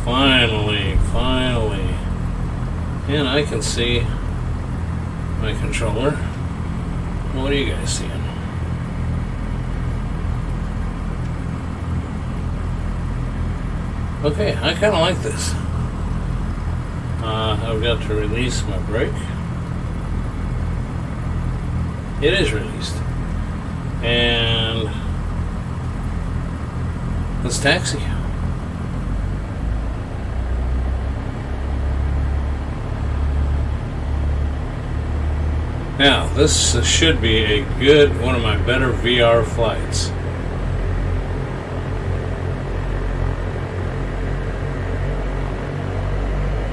Finally. And I can see my controller. What are you guys seeing? Okay, I kind of like this. I've got to release my brake. It is released. And let's taxi. Now, this should be a good, one of my better VR flights.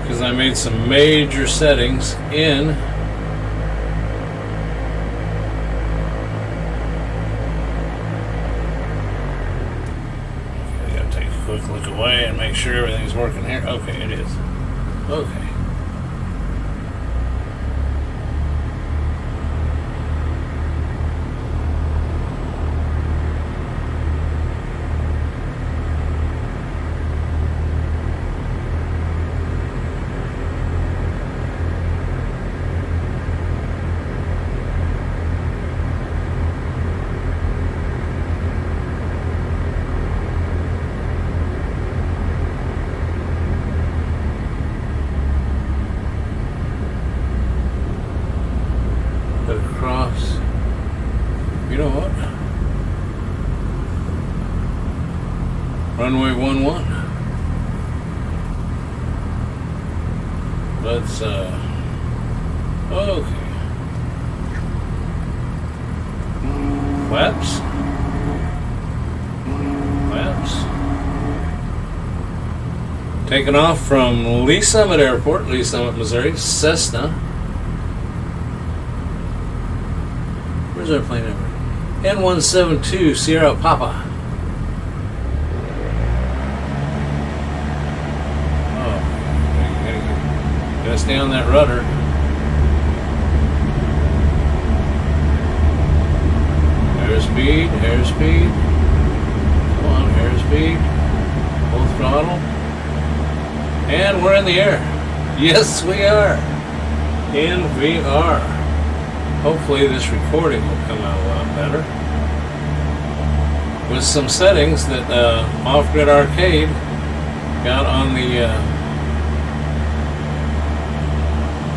Because I made some major settings in I gotta take a quick look away and make sure everything's working here. Okay, it is. Okay. Across. You know what? Runway 11. Let's okay. Flaps. Taking off from Lee Summit Airport, Lee Summit, Missouri, Cessna. Where's our plane number? N172 Sierra Papa. Oh, gotta stay on that rudder. Airspeed. Come on, airspeed. Full throttle. And we're in the air. Yes, we are. In VR. Hopefully this recording will come out a lot better. With some settings that Off-Grid Arcade got on the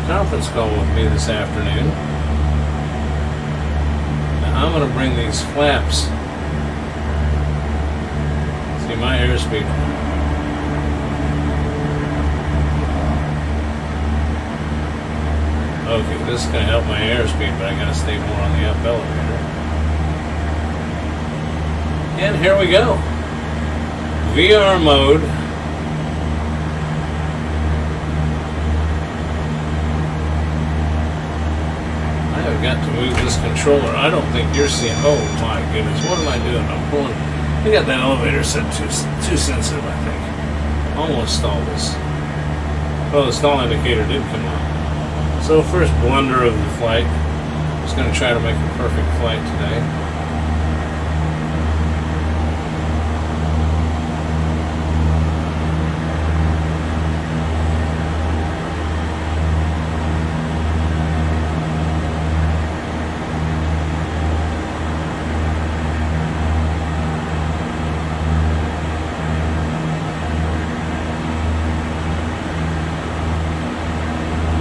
conference call with me this afternoon. Now I'm going to bring these flaps. See my airspeed. Okay, this is going to help my airspeed, but I got to stay more on the up elevator. And here we go. VR mode. I have got to move this controller. I don't think you're seeing. Oh my goodness, what am I doing? I'm pulling. I got that elevator set too sensitive, I think. Almost stalled this. Oh, the stall indicator did come on. So first blunder of the flight. I was going to try to make a perfect flight today.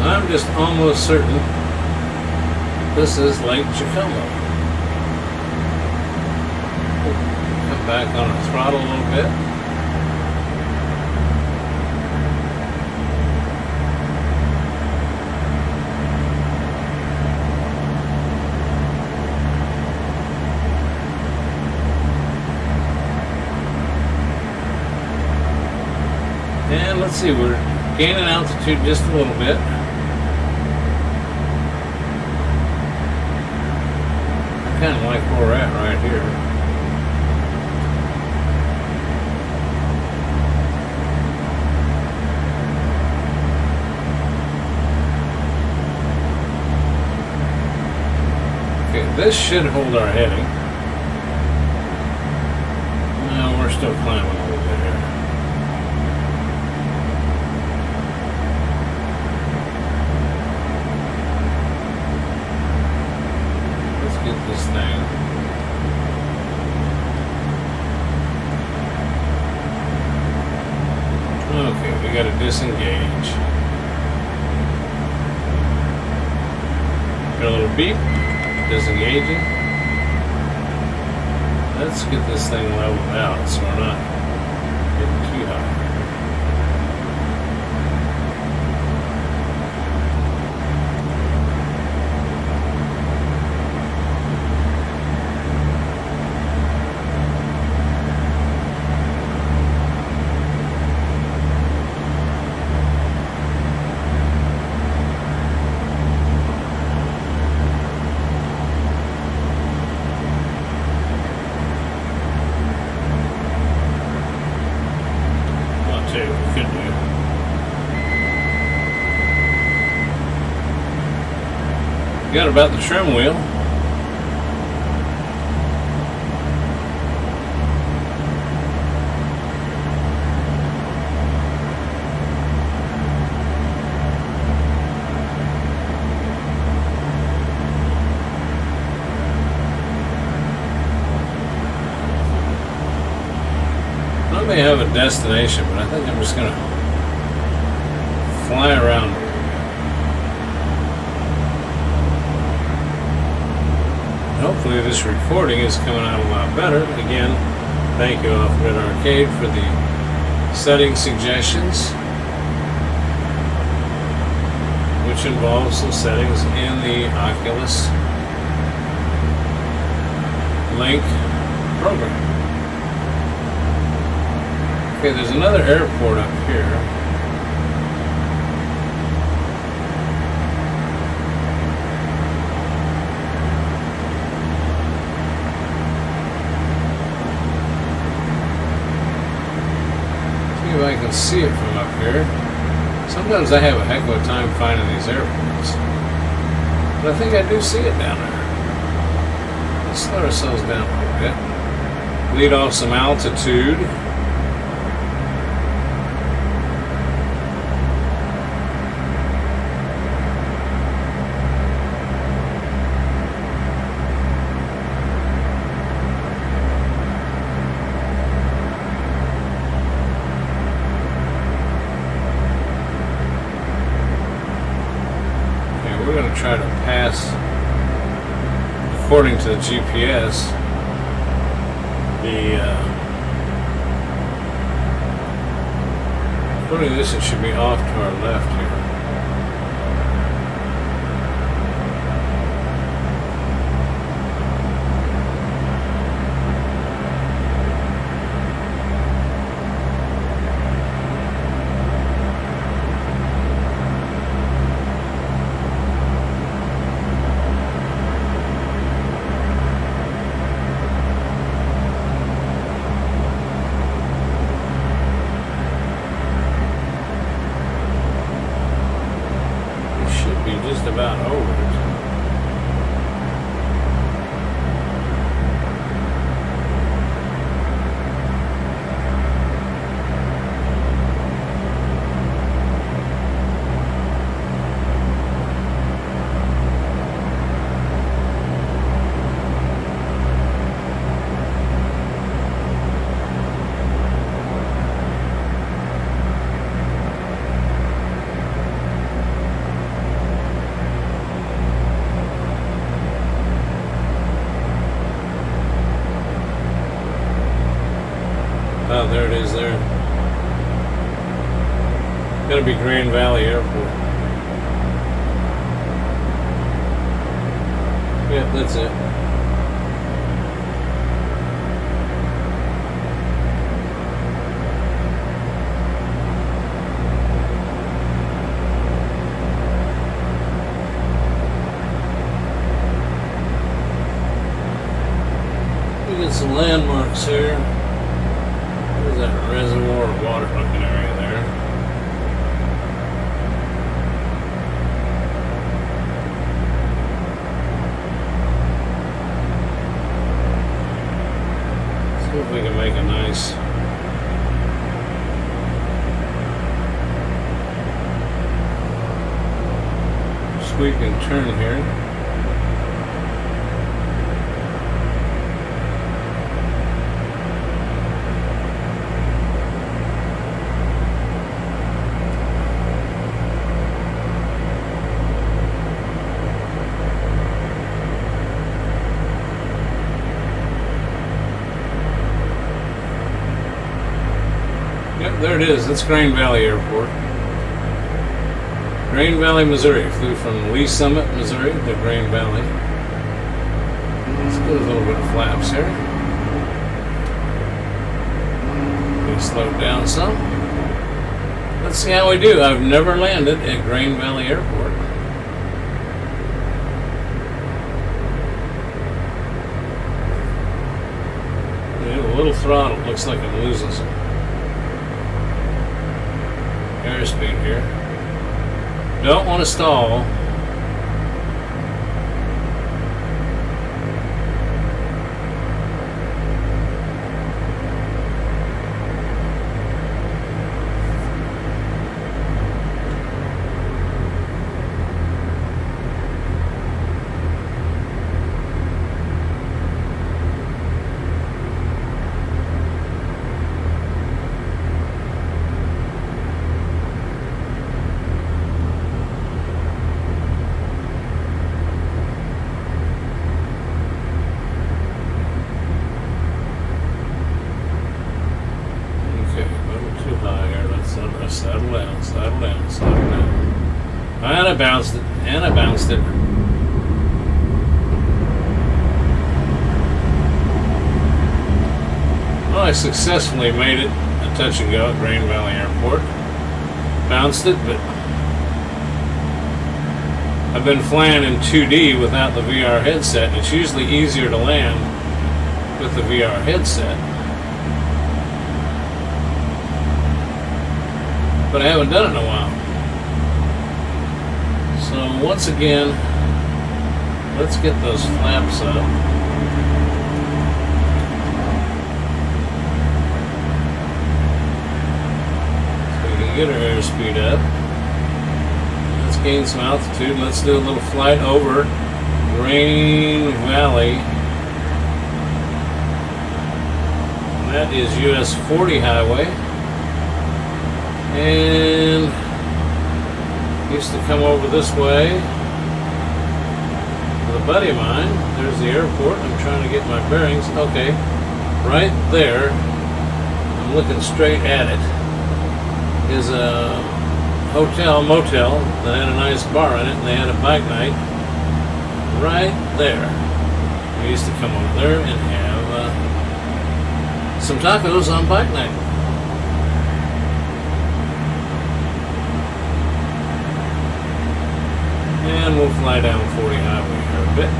I'm just almost certain this is Lake Jacomo. Come back on the throttle a little bit. And let's see, we're gaining altitude just a little bit. Kind of like where we're at right here. Okay, this should hold our heading. No, we're still climbing a little bit here. Okay, we got to disengage. Got a little beep. Disengaging. Let's get this thing leveled out so we're not getting too high. Got about the trim wheel. I may have a destination, but I think I'm just gonna fly around. Hopefully this recording is coming out a lot better. Again, thank you Off-Grid Arcade for the setting suggestions, which involves some settings in the Oculus Link program. Okay, there's another airport up here. If I can see it from up here. Sometimes I have a heck of a time finding these airports, but I think I do see it down there. Let's slow ourselves down a little bit. Lead off some altitude. We're going to try to pass, according to the GPS, according to this, it should be off to our left here. Just about over it. Oh, there it is there. Gonna be Grand Valley Airport. Yep, that's it. We get some landmarks here. There's that reservoir water looking area there. See if we can make a nice sweeping turn here. there it is. It's Grain Valley Airport. Grain Valley, Missouri. Flew from Lee Summit, Missouri to Grain Valley. Let's do a little bit of flaps here. We slow down some. Let's see how we do. I've never landed at Grain Valley Airport. A little throttle. Looks like I'm losing some airspeed here. Don't want to stall. Settle down, settle down, settle down. And I bounced it, and I bounced it. Well, I successfully made it a touch and go at Grain Valley Airport. Bounced it, but I've been flying in 2D without the VR headset, and it's usually easier to land with the VR headset. But I haven't done it in a while. So once again, let's get those flaps up. So we can get our airspeed up. Let's gain some altitude. Let's do a little flight over Grain Valley. And that is US 40 highway. And used to come over this way with a buddy of mine. There's the airport. I'm trying to get my bearings. Okay, right there, I'm looking straight at it, is a motel that had a nice bar in it, and they had a bike night right there. We used to come over there and have some tacos on bike night. And we'll fly down 40 highway here a bit.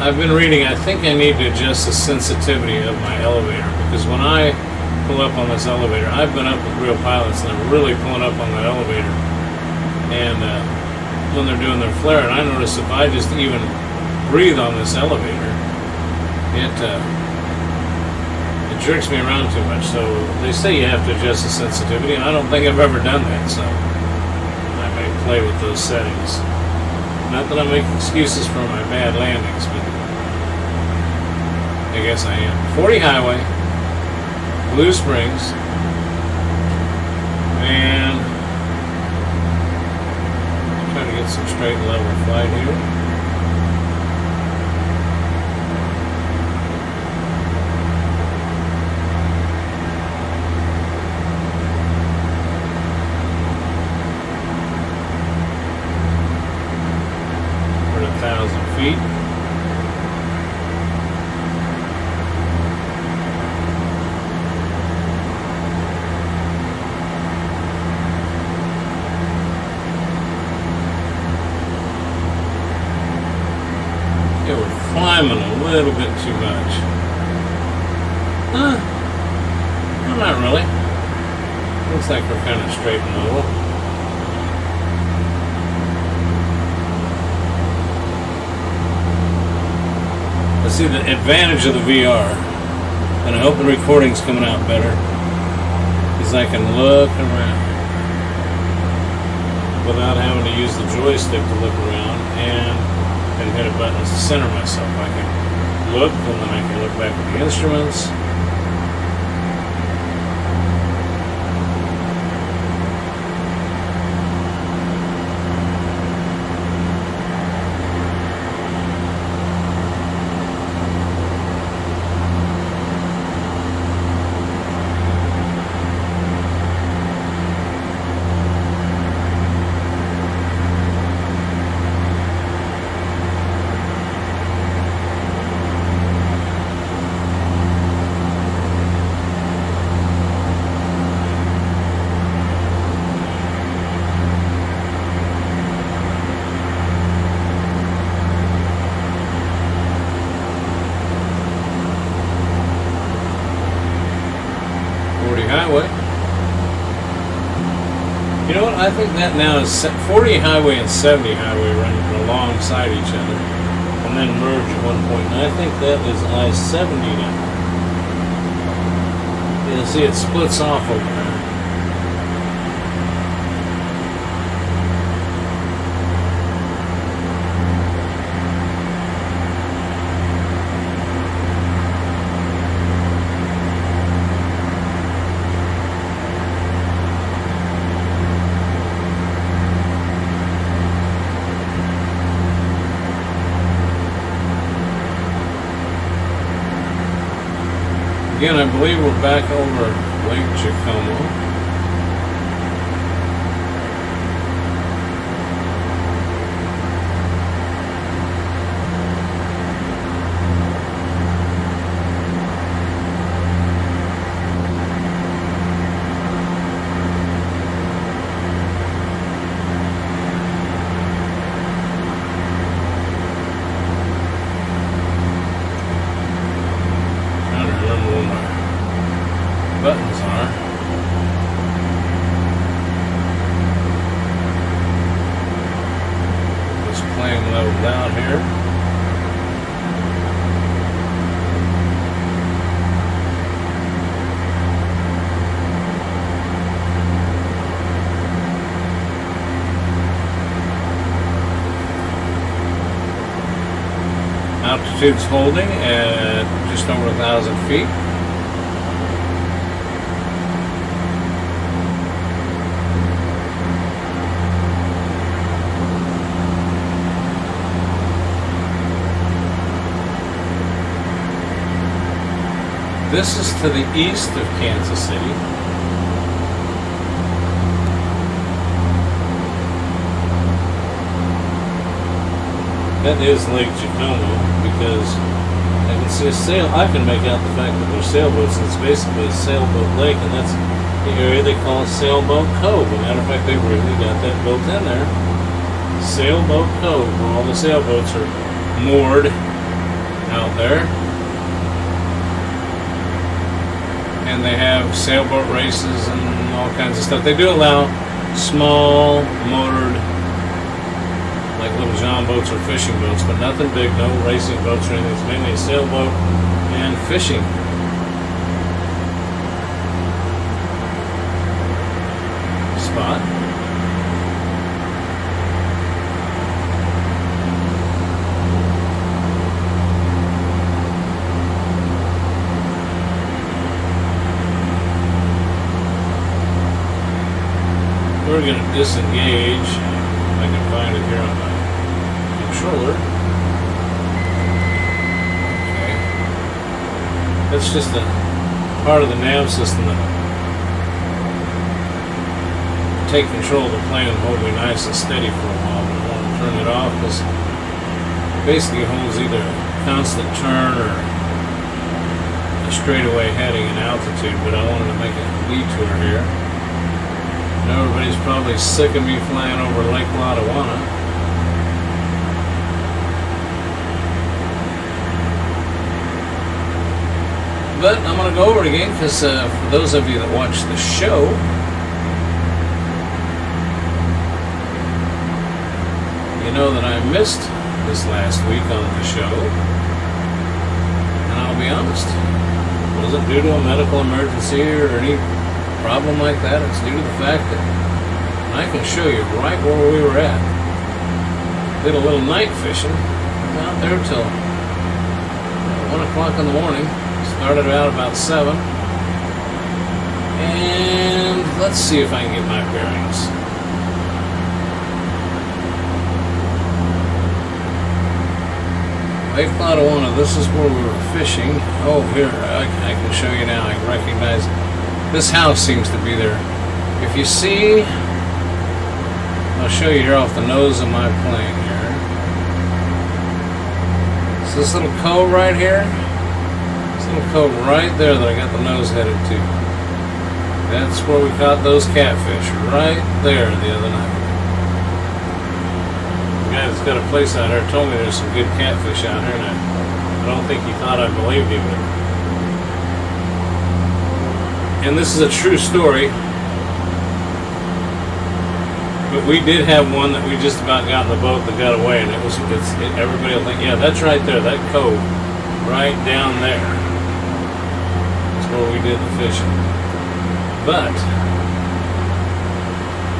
I've been reading, I think I need to adjust the sensitivity of my elevator, because when I pull up on this elevator, I've been up with real pilots and they're really pulling up on that elevator. And when they're doing their flare, and I notice if I just even breathe on this elevator, it jerks me around too much. So they say you have to adjust the sensitivity, and I don't think I've ever done that, so I may play with those settings. Not that I make excuses for my bad landings, but I guess I am. 40 highway, Blue Springs, and try to get some straight and level flight here. Feet. Okay, we're climbing a little bit too much. Well, not really. Looks like we're kind of straight and level. See the advantage of the VR, and I hope the recording's coming out better, is I can look around without having to use the joystick to look around and hit a button to center myself. I can look, and then I can look back at the instruments. that now is 40 highway and 70 highway running alongside each other, and then merge at one point. And I think that is I-70 now. You'll see it splits off over there. Again, I believe we're back over Lake Jacomo. Buttons are. Just playing level down here. Altitude's holding at just over 1,000 feet. This is to the east of Kansas City. That is Lake Jacomo, because I can see a sail. I can make out the fact that there's sailboats, and it's basically a sailboat lake, and that's the area they call Sailboat Cove. As a matter of fact, they really got that built in there. Sailboat Cove, where all the sailboats are moored out there. And they have sailboat races and all kinds of stuff. They do allow small motored, like little John boats or fishing boats, but nothing big, no racing boats or anything. It's mainly a sailboat and fishing spot. We're going to disengage. I can find it here on my controller. Okay. That's just a part of the nav system that take control of the plane and hold me nice and steady for a while. But I want to turn it off because basically it holds either a constant turn or a straightaway heading and altitude. But I wanted to make a detour here. Everybody's probably sick of me flying over Lake Lotawana. But I'm going to go over it again because for those of you that watch the show, you know that I missed this last week on the show. And I'll be honest, it wasn't due to a medical emergency or any problem like that. It's due to the fact that I can show you right where we were at. Did a little night fishing. Out there till 1 o'clock in the morning. Started out about 7. And let's see if I can get my bearings. Lake Lotawana, this is where we were fishing. Oh, here, I can show you now. I can recognize this house seems to be there. If you see, I'll show you here off the nose of my plane here. So this little cove right here, this little cove right there that I got the nose headed to. That's where we caught those catfish, right there the other night. The guy that's got a place out here told me there's some good catfish out here, and I don't think he thought I believed him. And this is a true story. But we did have one that we just about got in the boat that got away, and everybody will think, yeah, that's right there, that cove, right down there. That's where we did the fishing. But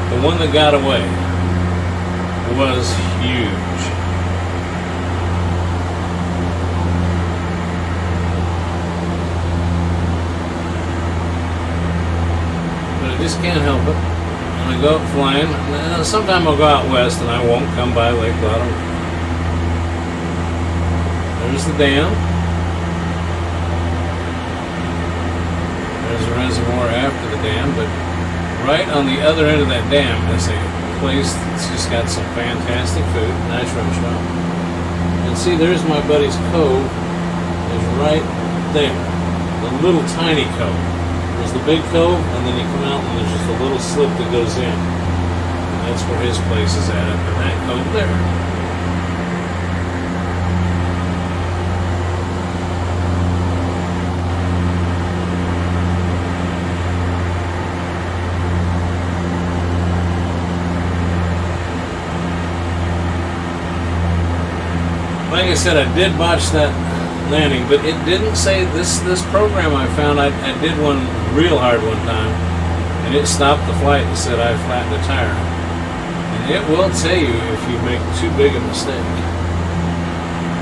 the one that got away was huge. But I just can't help it. When I go out flying, sometime I'll go out west and I won't come by Lake Bottom. There's the dam. There's a reservoir after the dam, but right on the other end of that dam is a place that's just got some fantastic food, nice restaurant. And see, there's my buddy's cove. Is right there, the little tiny cove. There's the big cove, and then you come out and there's just a little slip that goes in. And that's where his place is at, in that cove there. Like I said, I did botch that landing, but it didn't say this program I found. I did one real hard one time, and it stopped the flight and said I flattened a tire. And it will tell you if you make too big a mistake.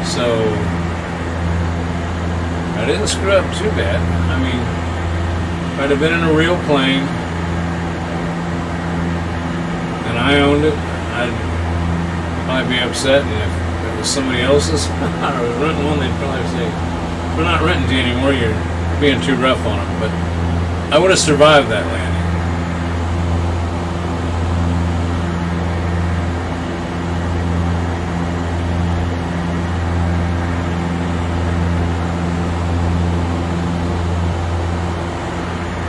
So I didn't screw up too bad. I mean, if I'd have been in a real plane and I owned it, I'd probably be upset, and if somebody else's, I was renting one, they'd probably say, we're not renting to you anymore, you're being too rough on them. But I would have survived that landing.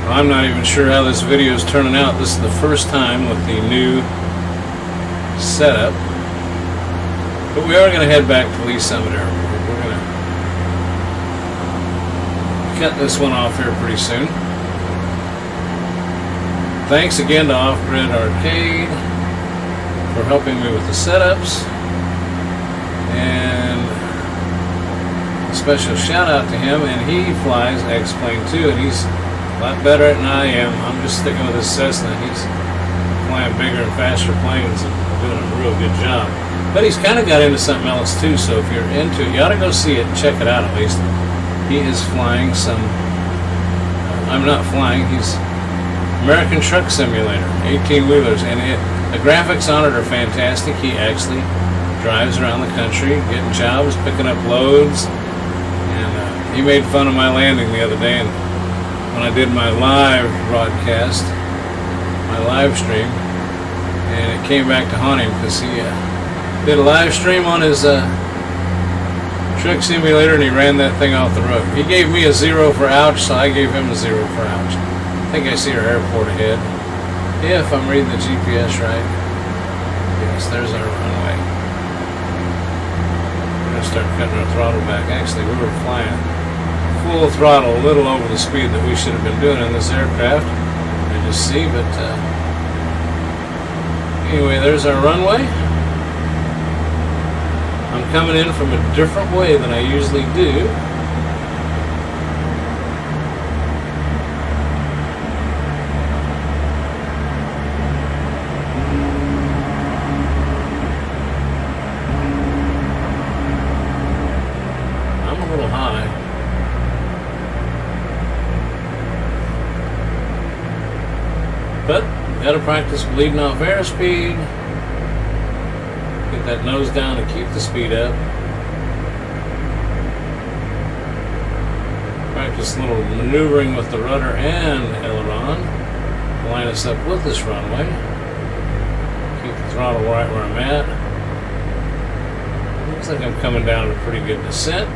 Well, I'm not even sure how this video is turning out. This is the first time with the new setup. But we are going to head back to Lee Summit Airport. We're going to cut this one off here pretty soon. Thanks again to Off-Grid Arcade for helping me with the setups. And a special shout out to him. And he flies X-Plane too, and he's a lot better than I am. I'm just sticking with his Cessna. He's flying bigger and faster planes and doing a real good job. But he's kind of got into something else too, so if you're into it, you ought to go see it, check it out at least. He is flying some, I'm not flying, he's American Truck Simulator, 18-wheelers, and the graphics on it are fantastic. He actually drives around the country, getting jobs, picking up loads, and he made fun of my landing the other day, and when I did my live broadcast, my live stream, and it came back to haunt him because he did a live stream on his truck simulator, and he ran that thing off the road. He gave me a 0 for ouch, so I gave him a 0 for ouch. I think I see our airport ahead. If I'm reading the GPS right. Yes, there's our runway. We're going to start cutting our throttle back. Actually, we were flying full throttle, a little over the speed that we should have been doing in this aircraft. I just see, but anyway, there's our runway. I'm coming in from a different way than I usually do. I'm a little high. But gotta practice bleeding off airspeed. Get that nose down to keep the speed up. Practice a little maneuvering with the rudder and aileron. Line us up with this runway. Keep the throttle right where I'm at. Looks like I'm coming down a pretty good descent.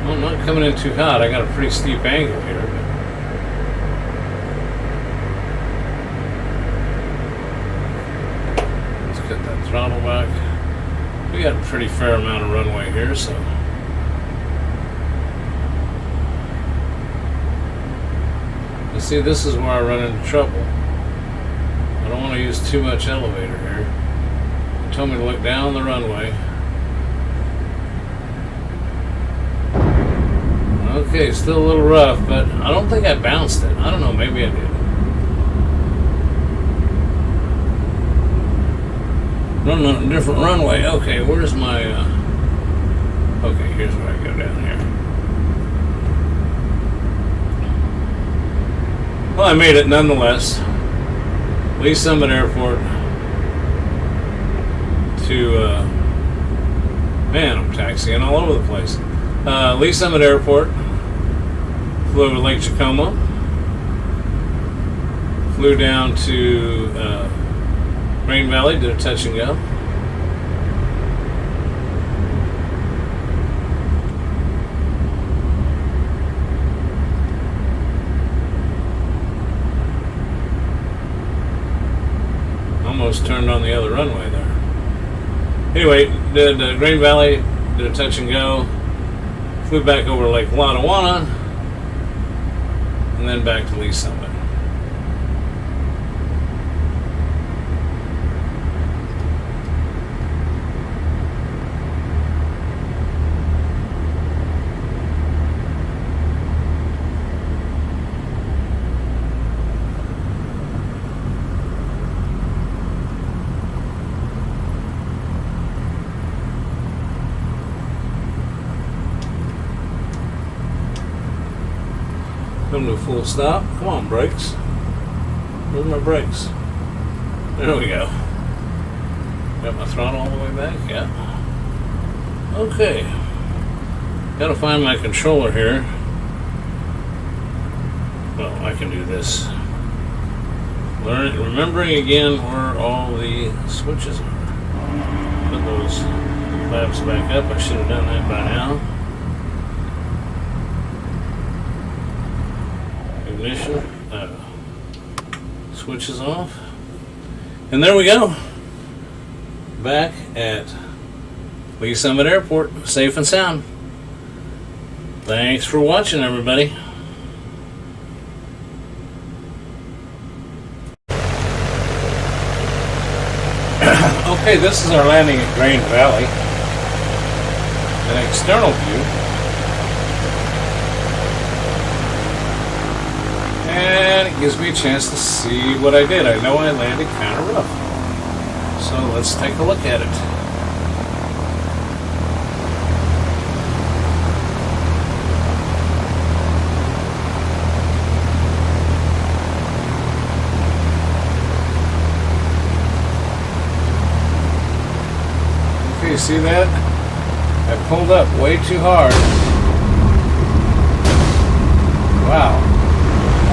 I'm not coming in too hot. I got a pretty steep angle here. But throttle back. We got a pretty fair amount of runway here, so. You see, this is where I run into trouble. I don't want to use too much elevator here. They told me to look down the runway. Okay, still a little rough, but I don't think I bounced it. I don't know, maybe I did. Running on a different runway. Okay, where's my... Okay, here's where I go down here. Well, I made it nonetheless. Lee Summit Airport to... man, I'm taxiing all over the place. Lee Summit Airport. Flew over Lake Tacoma. Flew down to Green Valley, did a touch and go. Almost turned on the other runway there. Anyway, did Green Valley, did a touch and go. Flew back over Lake Lotawana, and then back to Lee Summit. Come to a full stop. Come on, brakes. Where's my brakes? There we go. Got my throttle all the way back? Yeah. Okay. Gotta find my controller here. Well, I can do this. Remembering again where all the switches are. Put those flaps back up. I should have done that by now. Ignition, switches off, and there we go. Back at Lee Summit Airport, safe and sound. Thanks for watching, everybody. Okay, this is our landing at Green Valley. An external view. And it gives me a chance to see what I did. I know I landed kind of rough. So let's take a look at it. Okay, you see that? I pulled up way too hard. Wow.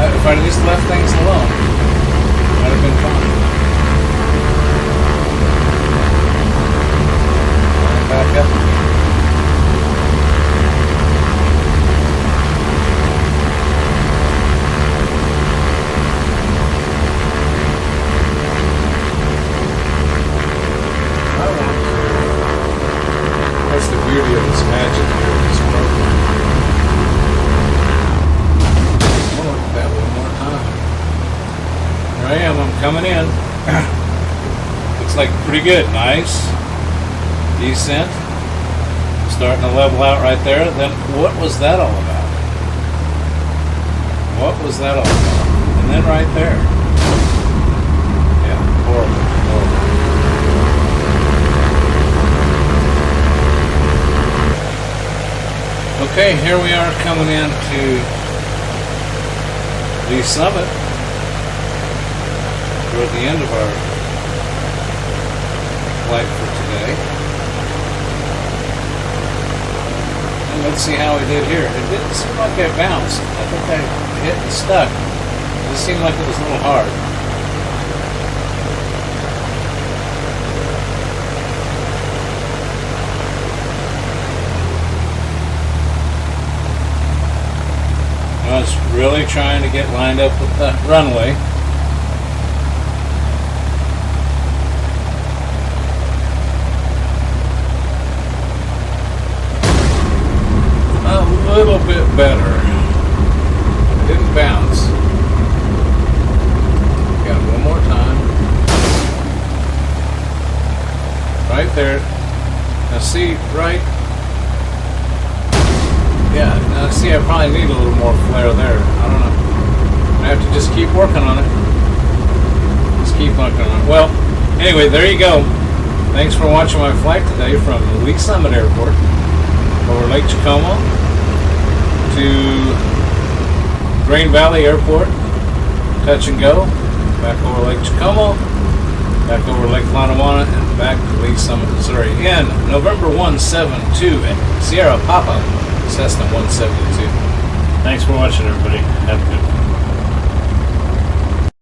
If I'd just left things alone, I'd have been fine. Back up. That's the beauty of this magic here, this program. That one more time. Here I am, I'm coming in. Looks like pretty good. Nice. Descent. Starting to level out right there. Then what was that all about? What was that all about? And then right there. Yeah, horrible. Horrible. Okay, here we are coming into Lee Summit. We're at the end of our flight for today. And let's see how we did here. It didn't seem like I bounced. I think I hit and stuck. It just seemed like it was a little hard. I was really trying to get lined up with the runway. better. It didn't bounce. Got it one more time. Right there. Now see, right? Yeah, now see, I probably need a little more flare there. I don't know. I have to just keep working on it. Just keep working on it. Well, anyway, there you go. Thanks for watching my flight today from Lee's Summit Airport over Lake Tacoma to Green Valley Airport, touch and go, back over Lake Tacoma, back over Lake Lanawana, and back to Lee's Summit, Missouri in November 172 at Sierra Papa, Cessna 172. Thanks for watching, everybody. Have a good one.